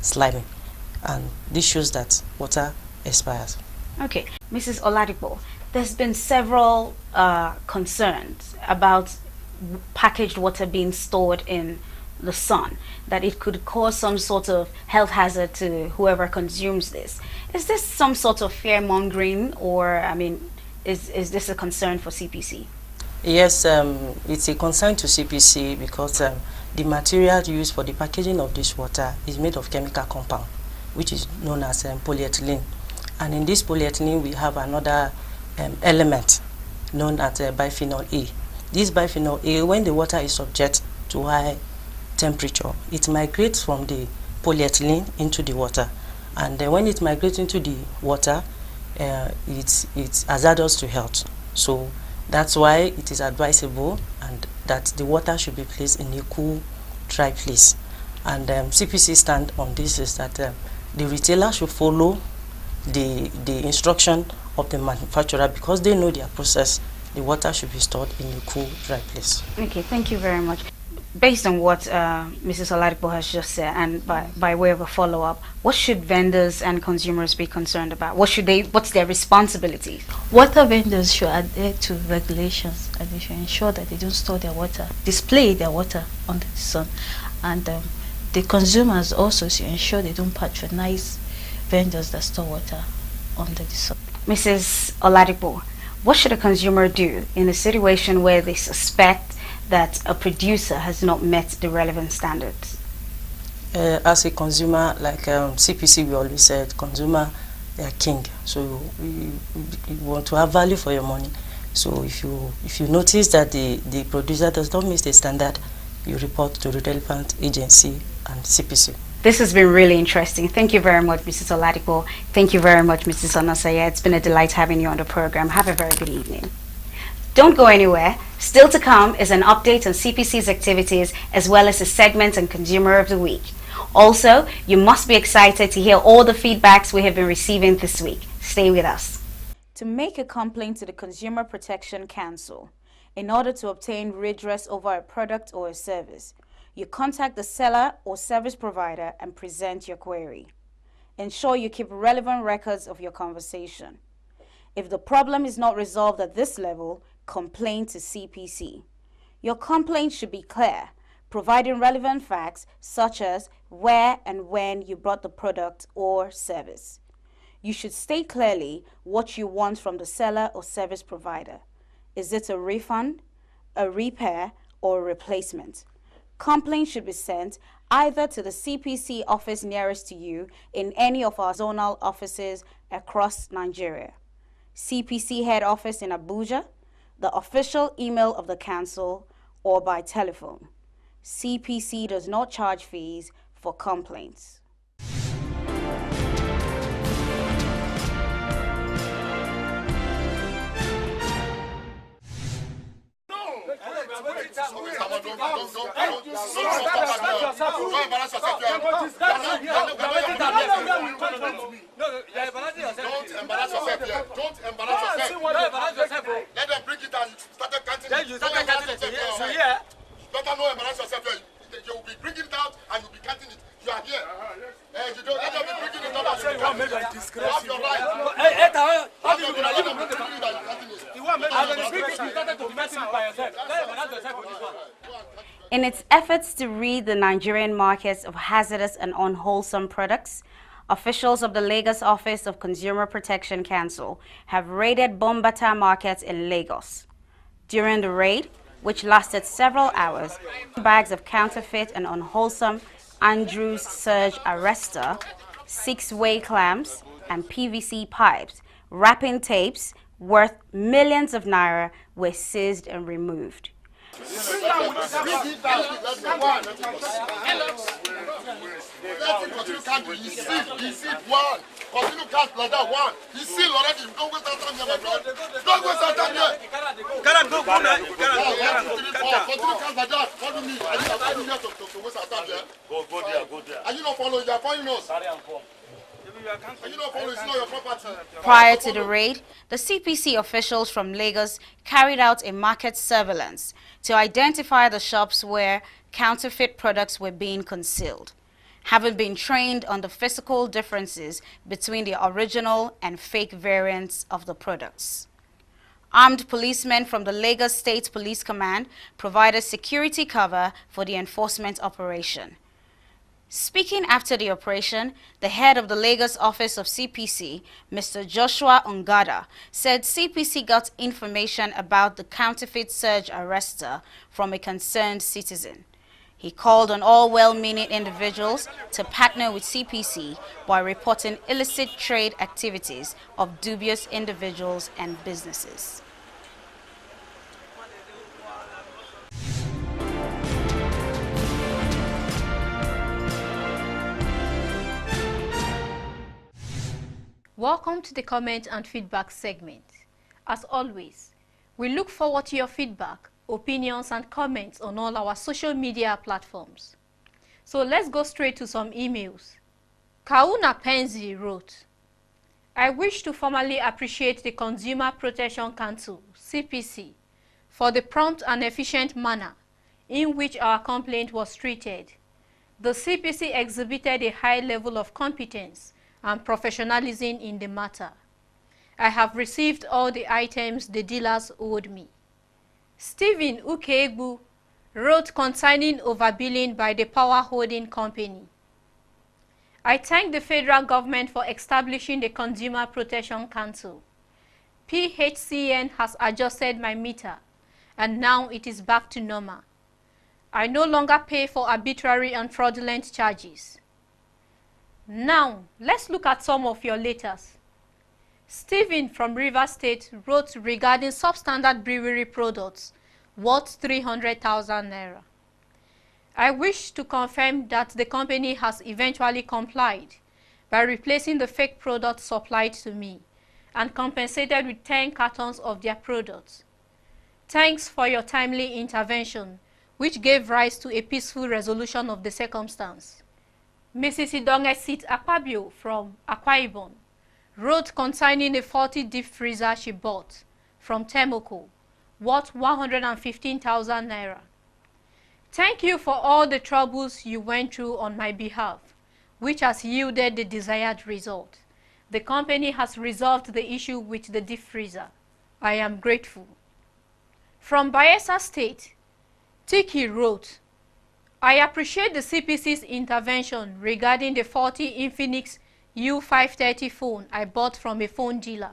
slimy, and this shows that water expires. Okay, Mrs. Oladipo, there's been several concerns about packaged water being stored in the sun, that it could cause some sort of health hazard to whoever consumes this. Is this some sort of fear mongering, or I mean, is this a concern for CPC? Yes, it's a concern to CPC because the material used for the packaging of this water is made of chemical compound, which is known as polyethylene. And in this polyethylene, we have another element known as bisphenol A. This bisphenol A, when the water is subject to high temperature, it migrates from the polyethylene into the water. And when it migrates into the water, it's hazardous to health. So that's why it is advisable and that the water should be placed in a cool, dry place. And CPC stand on this is that the retailer should follow the instruction of the manufacturer, because they know their process. The water should be stored in a cool, dry place. Okay, thank you very much. Based on what Mrs. Oladipo has just said, and by way of a follow-up, what should vendors and consumers be concerned about? What's their responsibilities? Water vendors should adhere to regulations, and they should ensure that they don't store their water, display their water under the sun. And the consumers also should ensure they don't patronize vendors that store water under the sun. Mrs. Oladipo, what should a consumer do in a situation where they suspect that a producer has not met the relevant standards? As a consumer, like CPC, we always said, consumer, they are king. So we want to have value for your money. So if you notice that the producer does not meet the standard, you report to the relevant agency and CPC. This has been really interesting. Thank you very much, Mrs. Oladipo. Thank you very much, Mrs. Onasaya. It's been a delight having you on the program. Have a very good evening. Don't go anywhere. Still to come is an update on CPC's activities, as well as a segment on Consumer of the Week. Also, you must be excited to hear all the feedbacks we have been receiving this week. Stay with us. To make a complaint to the Consumer Protection Council, in order to obtain redress over a product or a service, you contact the seller or service provider and present your query. Ensure you keep relevant records of your conversation. If the problem is not resolved at this level, complain to CPC. Your complaint should be clear, providing relevant facts such as where and when you brought the product or service. You should state clearly what you want from the seller or service provider. Is it a refund, a repair, or a replacement? Complaints should be sent either to the CPC office nearest to you in any of our zonal offices across Nigeria, CPC head office in Abuja, the official email of the council, or by telephone. CPC does not charge fees for complaints. Let them bring it down. You started counting it. You started counting it. Yeah. Better know embarrass yourself. You will be bringing it out and you'll be counting it. You are here. You don't let them be bringing it out. You have your right. How do you In its efforts to rid the Nigerian markets of hazardous and unwholesome products, officials of the Lagos Office of Consumer Protection Council have raided Bombata markets in Lagos. During the raid, which lasted several hours, bags of counterfeit and unwholesome Andrews Surge Arrestor, 6-way clamps, and PVC pipes, wrapping tapes worth millions of naira were seized and removed. Prior to the raid, the CPC officials from Lagos carried out a market surveillance to identify the shops where counterfeit products were being concealed. having been trained on the physical differences between the original and fake variants of the products. Armed policemen from the Lagos State Police Command provided security cover for the enforcement operation. Speaking after the operation, the head of the Lagos office of CPC, Mr. Joshua Ongada, said CPC got information about the counterfeit surge arrestor from a concerned citizen. He called on all well-meaning individuals to partner with CPC by reporting illicit trade activities of dubious individuals and businesses. Welcome to the comment and feedback segment. As always, we look forward to your feedback, opinions and comments on all our social media platforms. So let's go straight to some emails. Kauna Penzi wrote, I wish to formally appreciate the Consumer Protection Council, CPC, for the prompt and efficient manner in which our complaint was treated. The CPC exhibited a high level of competence and professionalism in the matter. I have received all the items the dealers owed me. Stephen Ukegbu wrote concerning overbilling by the power holding company. I thank the federal government for establishing the Consumer Protection Council. PHCN has adjusted my meter, and now it is back to normal. I no longer pay for arbitrary and fraudulent charges. Now, let's look at some of your letters. Stephen from Rivers State wrote regarding substandard brewery products worth 300,000 naira. I wish to confirm that the company has eventually complied by replacing the fake products supplied to me and compensated with 10 cartons of their products. Thanks for your timely intervention, which gave rise to a peaceful resolution of the circumstance. Mrs. Idongesit Akpabio from Akwa Ibom wrote concerning a faulty deep freezer she bought from Temoko, worth 115,000 naira. Thank you for all the troubles you went through on my behalf, which has yielded the desired result. The company has resolved the issue with the deep freezer. I am grateful. From Bayelsa State, Tiki wrote, I appreciate the CPC's intervention regarding the faulty Infinix U530 phone I bought from a phone dealer.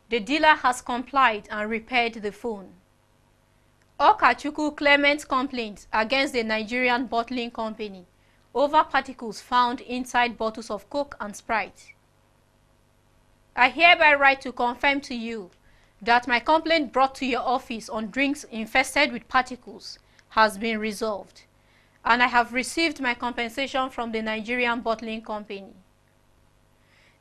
The dealer has complied and repaired the phone. Okachuku Clement's complaint against the Nigerian bottling company over particles found inside bottles of Coke and Sprite. I hereby write to confirm to you that my complaint brought to your office on drinks infested with particles has been resolved, and I have received my compensation from the Nigerian bottling company.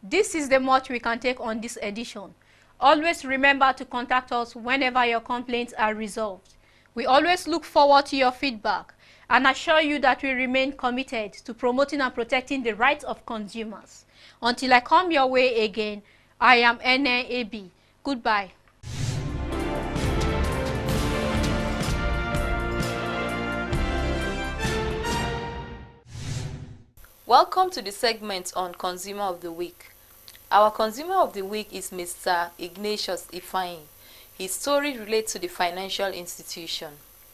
This is the much we can take on this edition. Always remember to contact us whenever your complaints are resolved. We always look forward to your feedback and assure you that we remain committed to promoting and protecting the rights of consumers. Until I come your way again, I am NAAB. Goodbye. Welcome to the segment on Consumer of the Week. Our Consumer of the Week is Mr. Ignatius Ifeanyi. His story relates to the financial institution.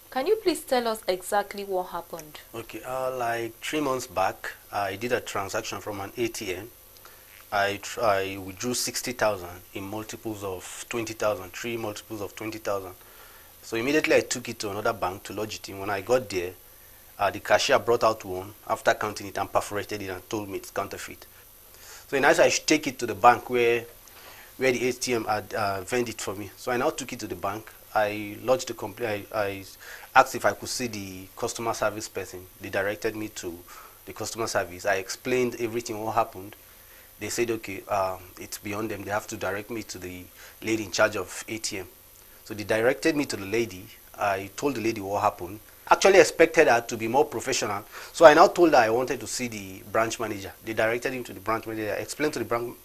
Can you please tell us exactly what happened? Okay, like 3 months back, I did a transaction from an ATM. I withdrew 60,000 in multiples of 20,000, 3 multiples of 20,000. So immediately I took it to another bank to lodge it in. When I got there, the cashier brought out one after counting it and perforated it and told me it's counterfeit. So in I should take it to the bank where the ATM had vended it for me. So I now took it to the bank. I lodged the complaint. I asked if I could see the customer service person. They directed me to the customer service. I explained everything what happened. They said, okay, it's beyond them. They have to direct me to the lady in charge of ATM. So they directed me to the lady. I told the lady what happened. Actually expected her to be more professional. So I now told her I wanted to see the branch manager. They directed him to the branch manager. I explained to the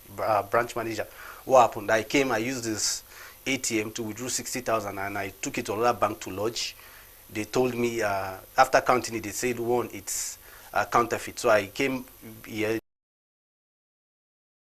branch manager what happened. I came, I used this ATM to withdraw 60,000 and I took it to another bank to lodge. They told me, after counting it, they said, one, it's counterfeit. So I came here